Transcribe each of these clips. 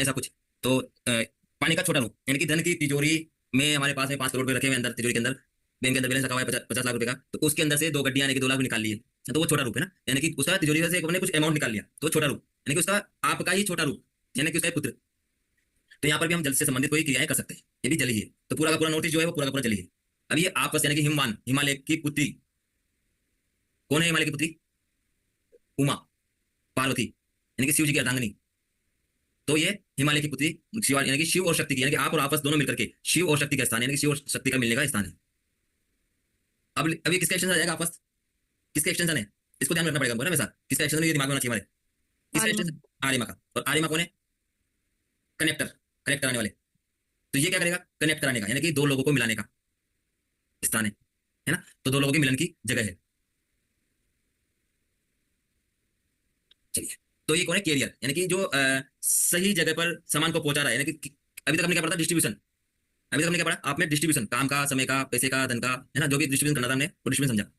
ऐसा कुछ। तो पानी का छोटा रूप, यानी कि धन की तिजोरी में हमारे पास में 5 करोड़ रुपए रखे हुए अंदर तिजोरी के अंदर, बैंक के अंदर बैलेंस रखा हुआ है 50 लाख रुपए का, तो उसके अंदर से 2 गड्डियां यानी कि 2 लाख निकाल लिए, तो वो छोटा रूप है ना। यानी कि उसका तिजोरी से हमने कुछ अमाउंट निकाल लिया, तो छोटा रूप, यानी कि उसका आपका ही छोटा रूप, यानी कि उसका पुत्र। तो यहाँ पर भी हम जल से संबंधित कोई क्रियाएं कर सकते हैं, ये भी जल ही है। तो पूरा का पूरा नोटिस जो है वो पूरा का पूरा जल ही है। अब ये आपस यानी कि हिमवान, हिमालय की पुत्री, कौन है हिमालय की पुत्री? उमा, पार्वती, यानी कि शिव जी की अर्धांगिनी। तो ये हिमालय की पुत्री शिव, यानी कि शिव और शक्ति की, यानी कि आप और आपस दोनों मिलकर के शिव और शक्ति का स्थान, यानी कि शिव और शक्ति का मिलने का स्थान है। अब अभी किसका एक्सटेंशन आ जाएगा आपस? किसका एक्सटेंशन है? इसको ध्यान में रखना पड़ेगा हमको ना हमेशा, किसका एक्सटेंशन ये दिमाग में होना चाहिए हमारे। किसका आर्यमा। एक्सटेंशन? आर्यमा का। और आर्यमा कौन है? कनेक्टर, कनेक्ट कराने वाले। तो ये क्या करेगा? कनेक्ट कराने का, यानी कि दो लोगों को मिलाने का स्थान है ना। तो दो लोगों के मिलन की जगह है। चलिए, तो ये कौन है? कैरियर, यानी कि जो सही जगह पर सामान को पहुंचा रहा है, यानी कि अभी तक हमने क्या पढ़ा था? डिस्ट्रीब्यूशन। अभी तक हमने क्या पढ़ा? आपने डिस्ट्रीब्यूशन, काम का, समय का, पैसे का, धन का, है ना, जो भी डिस्ट्रीब्यूशन करना था हमने वो डिस्ट्रीब्यूशन समझा।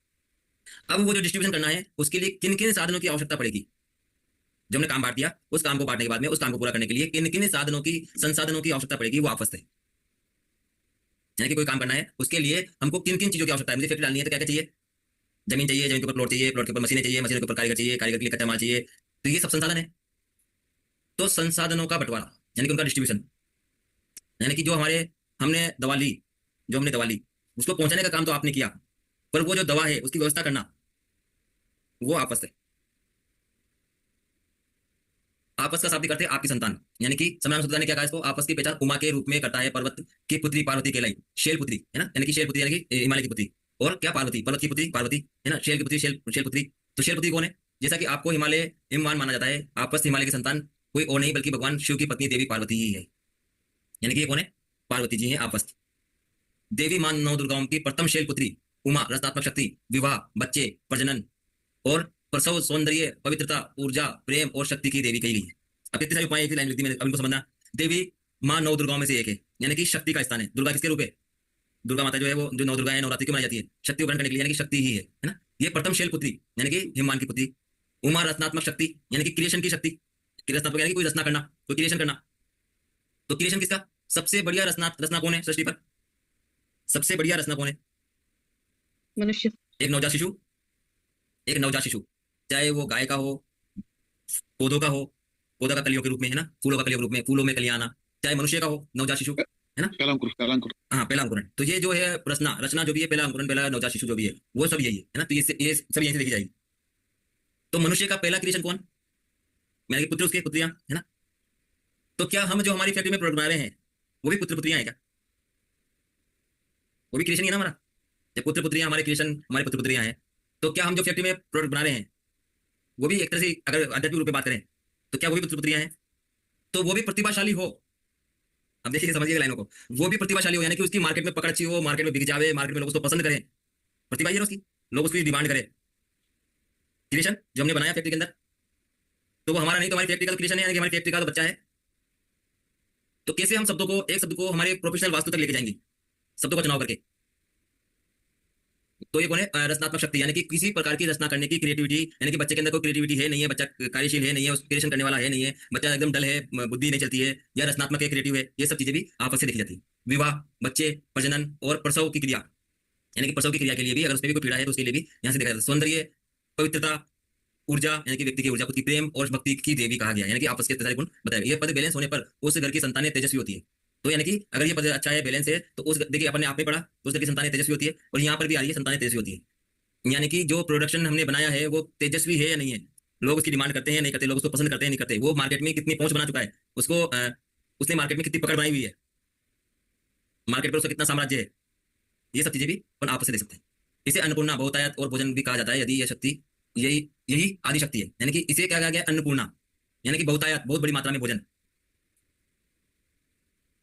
अब वो जो डिस्ट्रीब्यूशन करना है उसके लिए किन किन साधनों की आवश्यकता पड़ेगी? जो हमने काम बांट दिया, उस काम को बांटने के बाद में उस काम को पूरा करने के लिए किन किन साधनों की, संसाधनों की आवश्यकता पड़ेगी, वो आपस है। यानी कि कोई काम करना है उसके लिए हमको किन किन चीजों की आवश्यकता है। मुझे फैक्ट्री डालनी है तो क्या क्या चाहिए? जमीन चाहिए, जमीन के ऊपर प्लॉट चाहिए, प्लॉट के ऊपर मशीनें चाहिए, मशीनों के ऊपर कारीगर चाहिए, कारीगर के लिए कच्चा माल चाहिए। तो ये सब संसाधन है। तो संसाधनों का बंटवारा, यानी कि उनका डिस्ट्रीब्यूशन, यानी कि जो हमारे, हमने दवा ली, जो हमने दवा ली उसको पहुंचाने का काम तो आपने किया, पर वो जो दवा है उसकी व्यवस्था करना, वो आपस है। आपस का शाब्दिक अर्थ है आपकी संतान, यानी कि समराम सुल्तान ने क्या कहा इसको? आपस की पहचान उमा के रूप में करता है, पर्वत की पुत्री पार्वती कहलाई, शैल पुत्री है ना, यानी कि शैल पुत्री, यानी कि हिमालय की पुत्री। और क्या? पार्वती, पर्वत की पुत्री पार्वती है ना, शैल की पुत्री शैल पुत्री। तो शैल पुत्री कौन है? जैसा कि आपको हिमालय हिमवान माना जाता है, आपस हिमालय की संतान कोई और नहीं बल्कि भगवान शिव की पत्नी देवी पार्वती ही है। यानी कि ये कौन है? पार्वती जी है आपस। देवी मां नौ दुर्गाओं की प्रथम शैल पुत्री उमा रचनात्मक शक्ति, विवाह, बच्चे, प्रजनन और प्रसव, सौंदर्य, पवित्रता, ऊर्जा, प्रेम और शक्ति की देवी कही गई है। अब इतनी सारी उपाय एक ही लाइन लिख दी मैंने, अब इनको समझना। देवी मां 9 दुर्गाओं में से एक है, यानी कि शक्ति का स्थान है। दुर्गा किसके रूप है? दुर्गा माता जो है वो, जो 9 दुर्गा है, नवरात्रि क्यों मनाई जाती है? शक्ति को ग्रहण करने के लिए, यानी कि शक्ति ही है ना। ये प्रथम शैल पुत्री, यानी कि हिमवान की पुत्री। उमा रचनात्मक शक्ति, यानी कि क्रिएशन की शक्ति, रचनात्मक यानी कि कोई रचना करना, कोई क्रिएशन करना। तो क्रिएशन किसका? सबसे बढ़िया रचना, रचना कौन है सृष्टि पर? सबसे बढ़िया रचना कौन है? मनुष्य। एक नवजात शिशु, एक नवजात शिशु, चाहे वो गाय का हो, पौधों का हो, पौधा का कलियों के रूप में है ना, फूलों का कलियों के रूप में, फूलों में कलियां आना, चाहे मनुष्य का हो नवजात शिशु, है ना। कलंकुर कलंकुर। हाँ, पहला अंकुरण। तो ये जो है रचना, रचना जो भी है, पहला अंकुरण, पहला नवजात शिशु जो भी है, वो सब यही है ना। तो ये सब यहीं से देखी जाएगी। तो मनुष्य का पहला क्रिएशन कौन? मैंने कि पुत्र, उसके पुत्रियां, है ना। तो क्या हम जो हमारी फैक्ट्री में प्रोडक्ट बना रहे हैं वो भी पुत्र पुत्रियां हैं क्या? वो भी क्रिएशन ही है ना हमारा। जब पुत्र पुत्रियां हमारे क्रिएशन, हमारे पुत्र पुत्रियां हैं, तो क्या हम जो फैक्ट्री में प्रोडक्ट बना रहे हैं वो भी एक तरह से, अगर आध्यात्मिक रूप में बात करें, तो क्या वो भी पुत्र पुत्रियां हैं? तो वो भी प्रतिभाशाली हो। अब देखिए, समझिए लाइनों को। वो भी प्रतिभाशाली हो, यानी कि उसकी मार्केट में पकड़ अच्छी हो, मार्केट में बिक जावे, मार्केट में लोग उसको पसंद करें, प्रतिभा ही है ना उसकी, लोग उसकी डिमांड करें। क्रिएशन जो हमने बनाया फैक्ट्री के अंदर, तो वो हमारा नहीं, तो हमारी फैक्ट्री का क्रिएशन है, यानी कि हमारी फैक्ट्री का तो बच्चा है। तो कैसे हम शब्दों को, एक शब्द को हमारे प्रोफेशनल वास्तु तक लेके जाएंगे, शब्दों का चुनाव करके? तो ये कौन है? रचनात्मक शक्ति, यानी कि किसी प्रकार की रचना करने की क्रिएटिविटी, यानी कि बच्चे के अंदर कोई क्रिएटिविटी है नहीं है, बच्चा कार्यशील है नहीं है, क्रिएशन करने वाला है नहीं है, बच्चा एकदम डल है, बुद्धि नहीं चलती है, या रचनात्मक है, क्रिएटिव है, ये सब चीजें भी आपस से देखी जाती है। विवाह, बच्चे, प्रजनन और प्रसव की क्रिया, यानी कि प्रसव की क्रिया के लिए भी, अगर उसमें भी कोई पीड़ा है तो उसके लिए भी यहाँ से देखा जाता है। सौंदर्य, पवित्रता, ऊर्जा, यानी कि व्यक्ति की ऊर्जा, खुद की, प्रेम और भक्ति की देवी कहा गया, यानी कि आपस के सारे गुण बताया गया। ये पद बैलेंस होने पर उस घर की संतानें तेजस्वी होती है। तो यानी कि अगर ये पद अच्छा है, बैलेंस है, तो उस, देखिए अपने आप में पढ़ा, तो उस घर की संतानें तेजस्वी होती है। और यहाँ पर भी आ रही है, संतानें तेजस्वी होती है। यानी कि जो प्रोडक्शन हमने बनाया है वो तेजस्वी है या नहीं है, लोग उसकी डिमांड करते हैं या नहीं करते, लोग उसको पसंद करते हैं नहीं करते, वो मार्केट में कितनी पहुंच बना चुका है, उसको उसने मार्केट में कितनी पकड़ बनाई हुई है, मार्केट पर उसका कितना साम्राज्य है, ये सब चीजें भी अपन आपस से देख सकते हैं। इसे अन्नपूर्णा, बहुतायत और भोजन भी कहा जाता है, यदि यह शक्ति, यही यही आदि शक्ति है। यानी कि इसे क्या कहा गया? अन्नपूर्णा, यानी कि बहुतायत, बहुत बड़ी मात्रा में भोजन।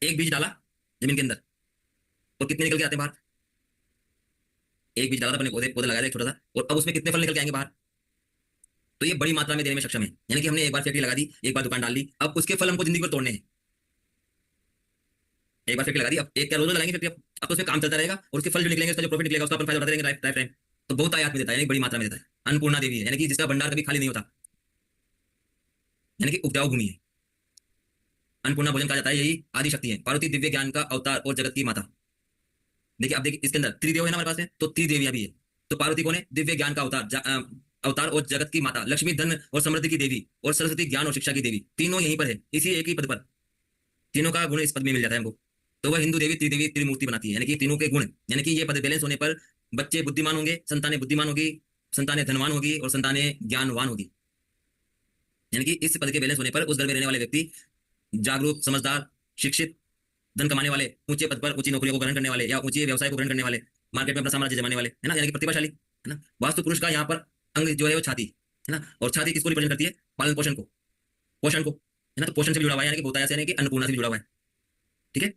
एक बीज डाला जमीन के अंदर और कितने निकल के आते हैं बाहर? एक बीज डाला था, अपने पौधे पौधे लगाया था एक छोटा सा, और अब उसमें कितने फल निकल के आएंगे बाहर? तो ये बड़ी मात्रा में देने में सक्षम है। यानी कि हमने एक बार फैक्ट्री लगा दी, एक बार दुकान डाल ली, अब उसके फल हमको जिंदगी भर तोड़ने हैं। एक बार फैक्ट्री लगा दी, अब एक क्या रोज लगाएंगे फैक्ट्री, अब तो उसमें काम चलता रहेगा, और उसके फल जो निकलेंगे, उसका जो प्रॉफिट निकलेगा, उसका अपन फायदा उठाते रहेंगे लाइफ टाइम। तो बहुत आयात में देता है, यानी बड़ी मात्रा में देता है। अन्नपूर्णा देवी है, यानी कि जिसका भंडार कभी खाली नहीं होता, यानी कि उपजाऊ भूमि है। अन्नपूर्णा भोजन कहा जाता है, यही आदि शक्ति है। पार्वती दिव्य ज्ञान का अवतार और जगत की माता। देखिए आप देखिए इसके अंदर त्रिदेव है ना हमारे पास में, तो त्रिदेवियां भी है। तो पार्वती कौन है? दिव्य ज्ञान का अवतार, अवतार और जगत की माता, लक्ष्मी धन और समृद्धि की देवी, और सरस्वती ज्ञान और शिक्षा की देवी। तीनों यहीं पर है, इसी एक ही पद पर। तीनों का गुण इस पद में मिल जाता है हमको। तो वह हिंदू देवी त्रिदेवी त्रिमूर्ति बनाती है, यानी कि तीनों के गुण, यानी कि ये पद बैलेंस होने पर बच्चे बुद्धिमान होंगे, संतानें बुद्धिमान होगी, संतानें धनवान होगी, और संतानें ज्ञानवान होगी। यानी कि इस पद के बैलेंस होने पर उस घर में रहने वाले व्यक्ति जागरूक, समझदार, शिक्षित, धन कमाने वाले, ऊंचे पद पर ऊंची नौकरियों को ग्रहण करने वाले, या ऊंचे व्यवसाय को ग्रहण करने वाले, मार्केट में अपना साम्राज्य जमाने वाले, है ना, यानी कि प्रतिभाशाली, है ना। वास्तु पुरुष का यहाँ पर अंग जो है वो छाती है ना, और छाती किसको रिप्रेजेंट करती है? पालन पोषण को, पोषण को, है ना। तो पोषण से भी जुड़ा हुआ है, यानी कि बहुतायत से, यानी कि अन्नपूर्णा से भी जुड़ा हुआ है। ठीक है।